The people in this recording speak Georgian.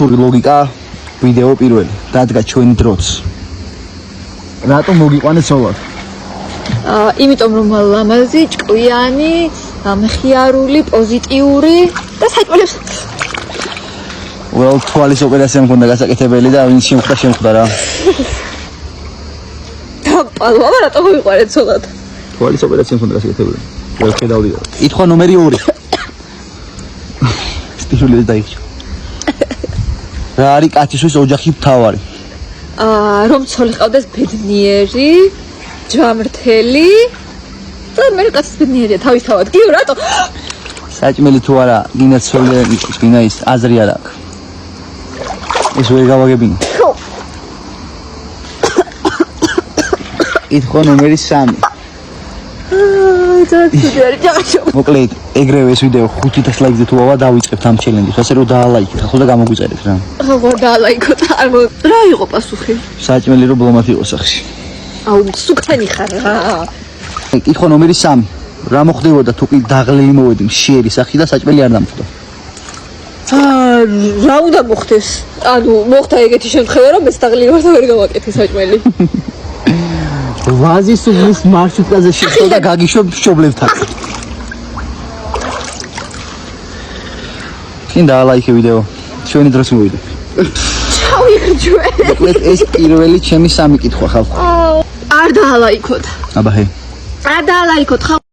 ლოგიკა ვიდეო პირველი დადგა ჩვენი დროც რატომ მოგიყვანეთ ცოლად იმიტომ რომ ლამაზი, ჭკვიანი, მხიარული, პოზიტიური და საჭმელებს უბრალოდ თვალის ოპერაცია მქონდა გასაკეთებელი და ვინც შემხვდა რა დაპალვა რატომ მოგიყვანეთ ცოლად თვალის ოპერაცია მქონდა გასაკეთებელი ვერ ხედავდი კითხვა ნომერი 2 სტილური დაიჭო რა არის კაცისთვის ოჯახი მთავარი რომ ცოლი ყავდეს ბედნიერი ჯვამრთელი და მე კაცის ბედნიერია თავისთავად კი რატო საჭმელი თუ არა გინდა ცოლი გინდა ის აზრი არ აქვს ეს ვერ გავაგებინე კითხვა ნომერი 3 მოკლედ ეგრევე ეს ვიდეო 500 ლაიქზე თუ ავა დავიწყებთ ამ ჩელენჯს ასე რომ დაალაიქეთ ახლა და გამოგვიწერეთ რა ხო დაალაიქოთ რა იყო პასუხი საჭმელი რომ ბლომად იყო სახში აუ სუკანი ხარ რა კითხვა ნომერი 3 რა მოხდებოდა თუ კი დაღლილი მოვედი მშიერი სახი და საჭმელი არ დამხვდა რა უნდა მოხდეს ანუ მოხდა ეგეთი შემთხვევა რომ ეს დაღლილი ვარ და ვერ გავაკეთე საჭმელი ვაზის უბნის მარშრუტაზე შეხვდა და გაგიშვებ მშობლებთან კიდე ალაიქე ვიდეო ჩვენი დროს მოვიდა ჩავიღრჯვე მოკლედ ეს პირველი ჩემი 3 კითხვა ხალხო არ დაალაიქოთ აბა ჰე არ დაალაიქოთ